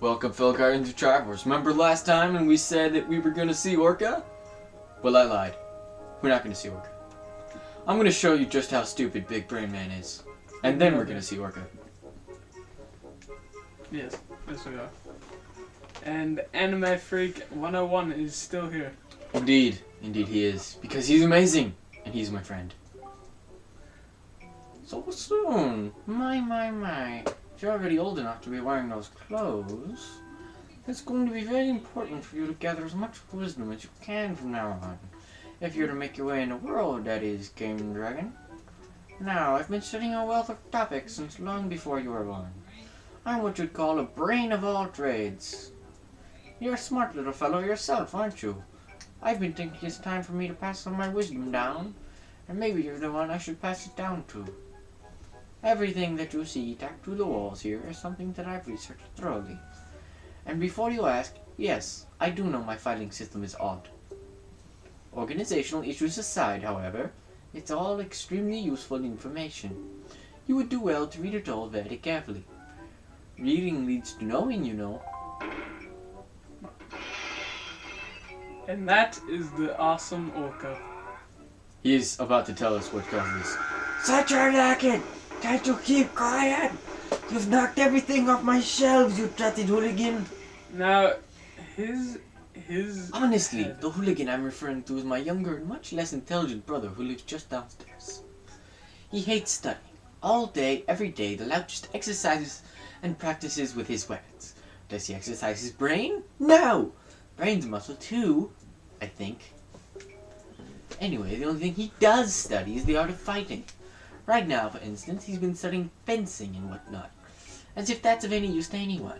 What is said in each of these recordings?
Welcome, fellow guardians of triforce. Remember last time when we said that we were going to see ORCA? Well, I lied. We're not going to see ORCA. I'm going to show you just how stupid Big Brain Man is. And then we're going to see ORCA. Yes we are. And Anime Freak 101 is still here. Indeed. Indeed he is. Because he's amazing. And he's my friend. So soon. My. If you're already old enough to be wearing those clothes, it's going to be very important for you to gather as much wisdom as you can from now on. If you're to make your way in the world, that is, Game Dragon. Now, I've been studying a wealth of topics since long before you were born. I'm what you'd call a brain of all trades. You're a smart little fellow yourself, aren't you? I've been thinking it's time for me to pass some of my wisdom down, and maybe you're the one I should pass it down to. Everything that you see tacked to the walls here is something that I've researched thoroughly. And before you ask, yes, I do know my filing system is odd. Organizational issues aside, however, it's all extremely useful information. You would do well to read it all very carefully. Reading leads to knowing, you know. And that is the awesome ORCA. He is about to tell us what caused this. Such a racket! Can't you keep quiet? You've knocked everything off my shelves, you trusted hooligan. Now, his Honestly, head. the hooligan I'm referring to is my younger and much less intelligent brother who lives just downstairs. He hates studying. All day, every day, the lout just exercises and practices with his weapons. Does he exercise his brain? No! Brain's a muscle too, I think. Anyway, the only thing he does study is the art of fighting. Right now, for instance, he's been studying fencing and whatnot. As if that's of any use to anyone.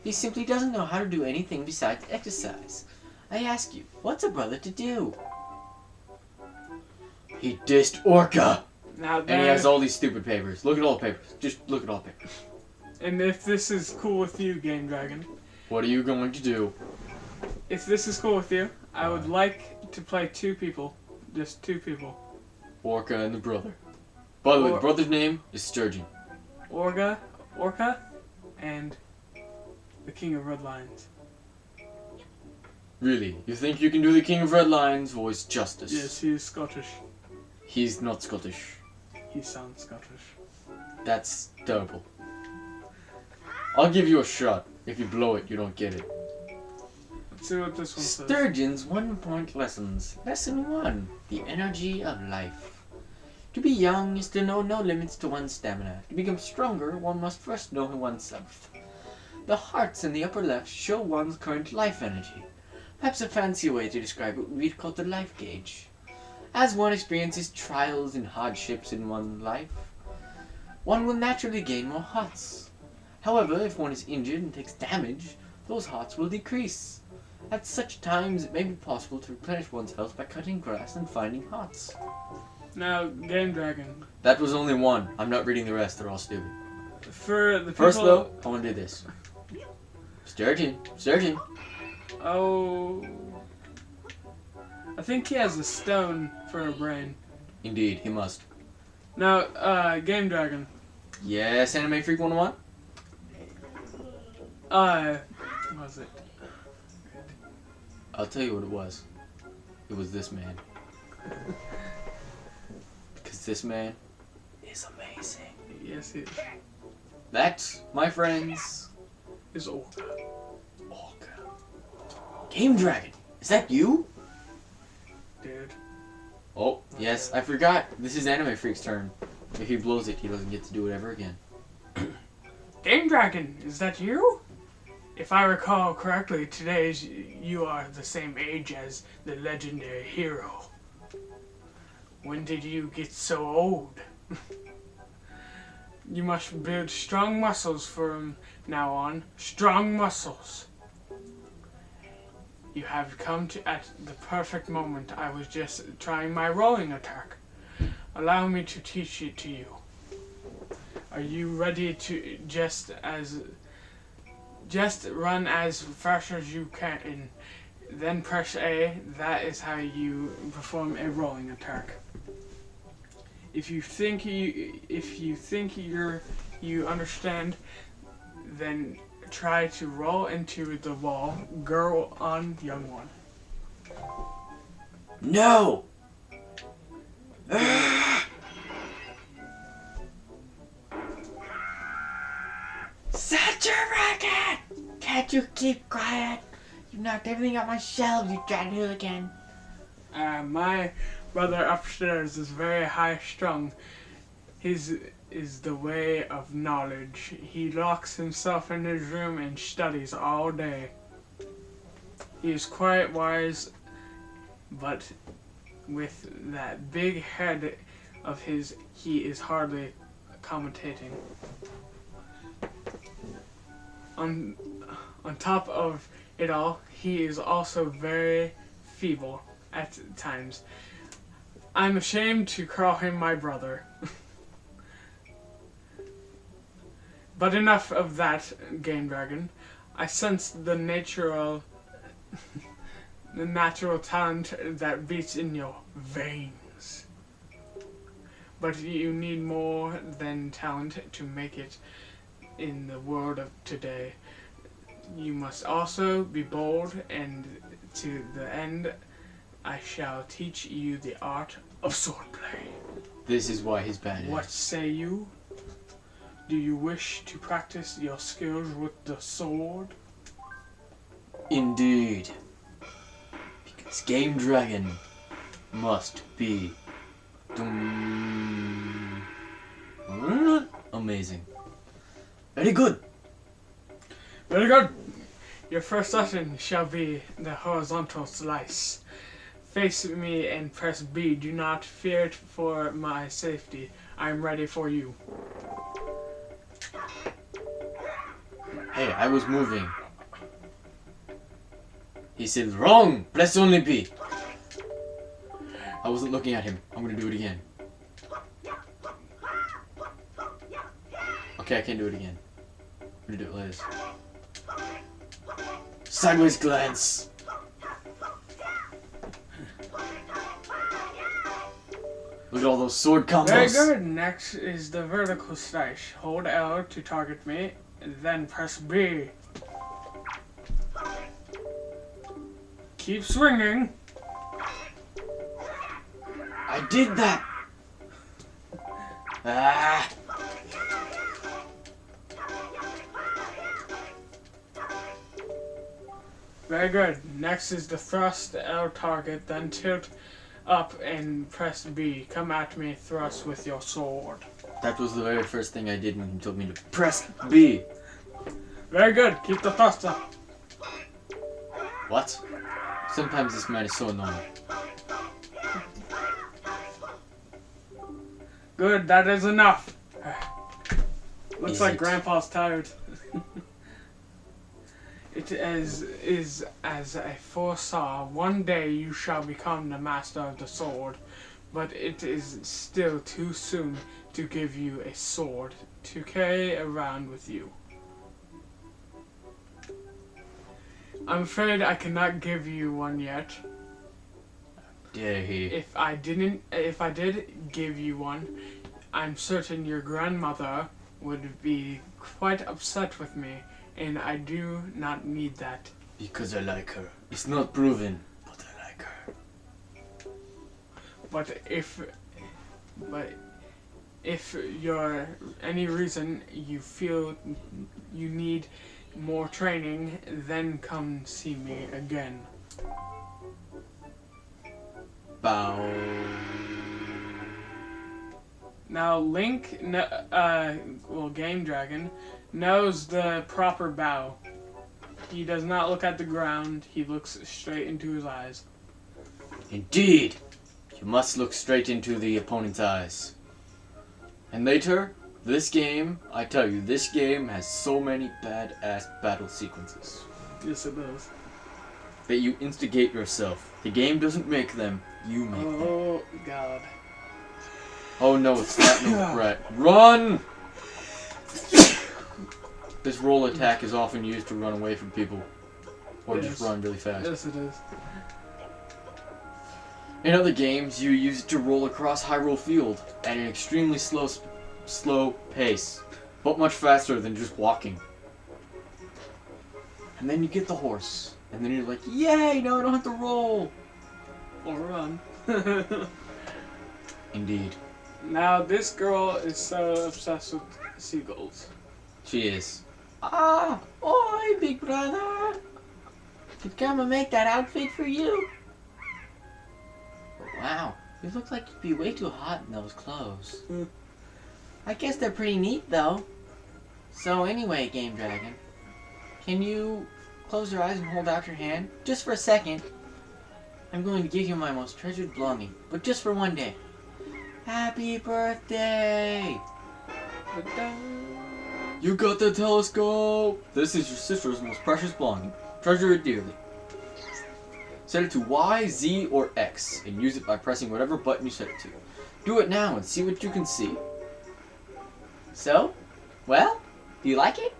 He simply doesn't know how to do anything besides exercise. I ask you, what's a brother to do? He dissed ORCA! Now And he has all these stupid papers. Look at all the papers. Just look at all the papers. And if this is cool with you, Game Dragon. What are you going to do? If this is cool with you, I would like to play two people. Just two people. ORCA and the brother. By the way, the brother's name is Sturgeon. ORCA, and the King of Red Lions. Really? You think you can do the King of Red Lions' voice justice? Yes, he is Scottish. He's not Scottish. He sounds Scottish. That's terrible. I'll give you a shot. If you blow it, you don't get it. Let's see what this one says. Sturgeon's 1-point lessons. Lesson 1. The energy of life. To be young is to know no limits to one's stamina. To become stronger, one must first know oneself. The hearts in the upper left show one's current life energy. Perhaps a fancier way to describe it would be called the life gauge. As one experiences trials and hardships in one's life, one will naturally gain more hearts. However, if one is injured and takes damage, those hearts will decrease. At such times, it may be possible to replenish one's health by cutting grass and finding hearts. Now, Game Dragon. That was only one. I'm not reading the rest. They're all stupid. For the people... First, though, I want to do this. Sturgeon. Oh... I think he has a stone for a brain. Indeed, he must. Now, Game Dragon. Yes, Anime Freak 101? What was it? I'll tell you what it was. It was this man. Because this man is amazing. Yes, he is. That, my friends, Is ORCA. Game Dragon, is that you? Dude. Oh, yes, I forgot. This is Anime Freak's turn. If he blows it, he doesn't get to do it ever again. Game Dragon, is that you? If I recall correctly, you are the same age as the legendary hero. When did you get so old? You must build strong muscles from now on. Strong muscles. You have come to at the perfect moment. I was just trying my rolling attack. Allow me to teach it to you. Are you ready to just run as fast as you can and then press A? That is how you perform a rolling attack. If you think you understand, then try to roll into the wall. Girl on young one. No! Such a racket! Can't you keep quiet? You knocked everything off my shelves, you tried to do it again. My brother upstairs is very high strung. His is the way of knowledge. He locks himself in his room and studies all day. He is quite wise, but with that big head of his, he is hardly commentating. On top of it all, he is also very feeble at times. I'm ashamed to call him my brother. But enough of that, Game Dragon. I sense the natural talent that beats in your veins. But you need more than talent to make it in the world of today. You must also be bold, and to the end I shall teach you the art of swordplay. This is why he's bad. What say you? Do you wish to practice your skills with the sword? Indeed. Because Game Dragon must be amazing. Very good. Very good. Your first lesson shall be the horizontal slice. Face me and press B. Do not fear for my safety. I am ready for you. Hey, I was moving. He said, wrong! Press only B. I wasn't looking at him. I'm gonna do it again. Okay, I can't do it again. I'm gonna do it like this. Sideways glance. Look at all those sword combos. Very good. Next is the vertical slice. Hold L to target me, and then press B. Keep swinging. I did that. Ah. Very good. Next is the thrust L target, then tilt up and press B. Come at me, thrust with your sword. That was the very first thing I did when he told me to press B. Very good. Keep the thrust up. What? Sometimes this man is so annoying. Good. That is enough. Looks Is like it? Grandpa's tired. It is as I foresaw. One day you shall become the master of the sword, but it is still too soon to give you a sword to carry around with you. I'm afraid I cannot give you one yet. Dare he? If I did give you one, I'm certain your grandmother would be quite upset with me, and I do not need that. Because I like her. It's not proven, but I like her. But if you're any reason you feel you need more training, then come see me again. Bow. Now Link, Game Dragon, knows the proper bow. He does not look at the ground, he looks straight into his eyes. Indeed. You must look straight into the opponent's eyes. And later, this game, I tell you, this game has so many badass battle sequences Yes, it does. that you instigate yourself. The game doesn't make them, you make them. Oh, God. Oh no, it's not no threat. Run! This roll attack is often used to run away from people. Or just run really fast. Yes, it is. In other games, you use it to roll across Hyrule Field at an extremely slow pace, but much faster than just walking. And then you get the horse. And then you're like, yay, now I don't have to roll. Or run. Indeed. Now this girl is so obsessed with seagulls. She is. Ah, oi, big brother. Did Grandma make that outfit for you? Wow, you look like you'd be way too hot in those clothes. I guess they're pretty neat, though. So anyway, Game Dragon, can you close your eyes and hold out your hand? Just for a second. I'm going to give you my most treasured belonging, but just for one day. Happy birthday! You got the telescope! This is your sister's most precious belonging. Treasure it dearly. Set it to Y, Z, or X, and use it by pressing whatever button you set it to. Do it now and see what you can see. So? Well? Do you like it?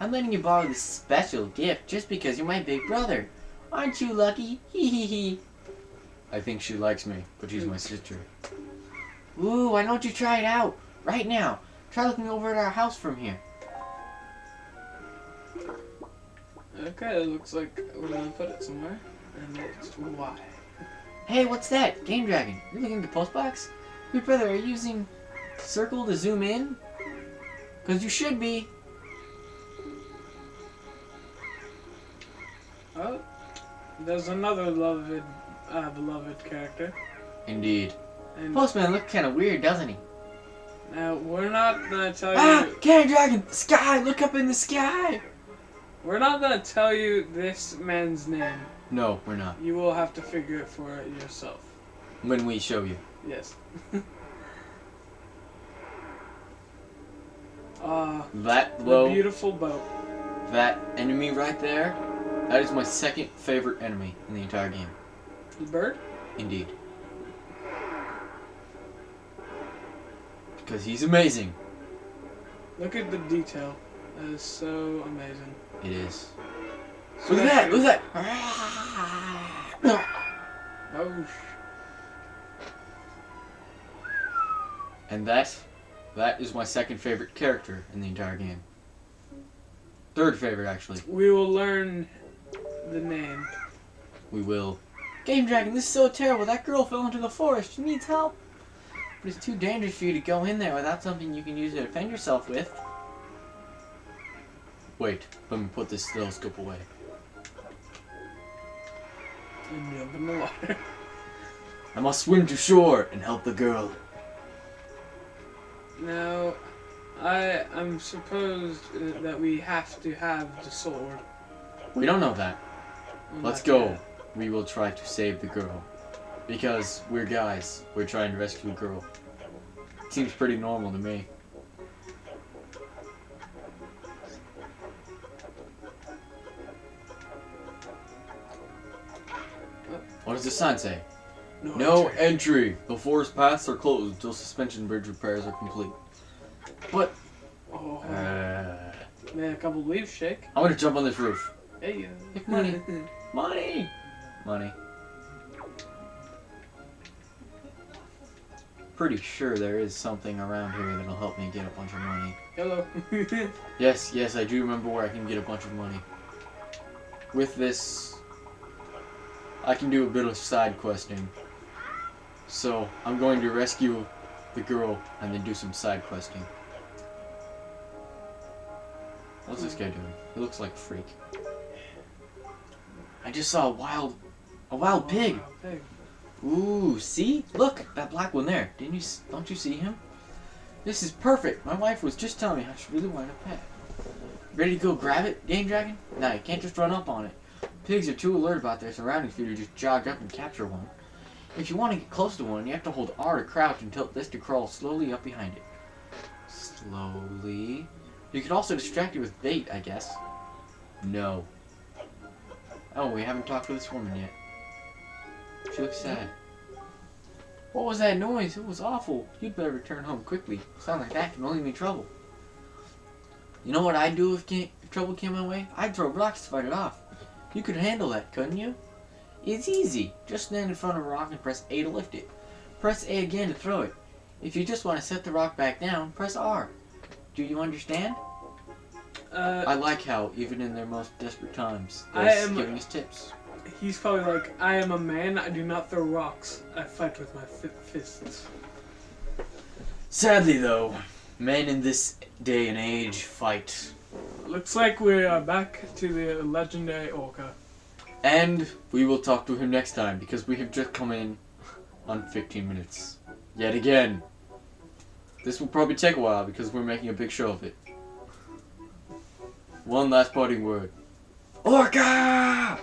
I'm letting you borrow this special gift just because you're my big brother. Aren't you lucky? Hee hee hee. I think she likes me, but she's my sister. Ooh, why don't you try it out? Right now. Try looking over at our house from here. Okay, it looks like we're gonna put it somewhere. And it's Y. Hey, what's that? Game Dragon, you're looking at the postbox? Big brother, are you using circle to zoom in? Because you should be. Oh, there's another beloved character. Indeed. And Postman looked kind of weird, doesn't he? now we're not gonna tell you. Game Dragon, the sky! Look up in the sky! We're not gonna tell you this man's name. No, we're not. You will have to figure it for yourself. When we show you. Yes. That The low, beautiful boat. that enemy right there, that is my second favorite enemy in the entire game. The bird? Indeed. Because he's amazing. Look at the detail. That is so amazing. It is. Look at that! Look at that! Oh, And that is my second favorite character in the entire game. Third favorite, actually. we will learn the name. We will. Game Dragon, this is so terrible. That girl fell into the forest. She needs help. But it's too dangerous for you to go in there without something you can use to defend yourself with. Wait, let me put this telescope away. And jump in the water. I must swim to shore and help the girl. Now, I'm supposed that we have to have the sword. We don't know that. Well, Let's not go. yet. We will try to save the girl. Because we're guys. We're trying to rescue a girl. Seems pretty normal to me. What does the sign say? No entry. The forest paths are closed until suspension bridge repairs are complete. But Oh, I'm man, a couple leaves shake. gonna jump on this roof. Hey, Make money. Money. Money. Pretty sure there is something around here that'll help me get a bunch of money. Hello. Yes, I do remember where I can get a bunch of money. With this, I can do a bit of side questing. So, I'm going to rescue the girl and then do some side questing. What's this guy doing? He looks like a freak. I just saw a wild pig. Pig. Ooh, see? Look, that black one there. Don't you see him? This is perfect. My wife was just telling me how she really wanted a pet. Ready to go grab it, Game Dragon? Nah, you can't just run up on it. Pigs are too alert about their surroundings for you to just jog up and capture one. If you want to get close to one, you have to hold R to crouch and tilt this to crawl slowly up behind it. Slowly. You could also distract it with bait, I guess. No. Oh, we haven't talked to this woman yet. She looks sad. What was that noise? It was awful. You'd better return home quickly. Sound like that can only mean trouble. You know what I'd do if trouble came my way? I'd throw rocks to fight it off. You could handle that, couldn't you? It's easy. Just stand in front of a rock and press A to lift it. Press A again to throw it. If you just want to set the rock back down, press R. Do you understand? I like how, even in their most desperate times, I they're am- giving us tips. He's probably like, I am a man, I do not throw rocks. I fight with my fists. Sadly, though, men in this day and age fight. Looks like we are back to the legendary ORCA. And we will talk to him next time, because we have just come in on 15 minutes. Yet again. This will probably take a while, because we're making a big show of it. One last parting word. ORCA!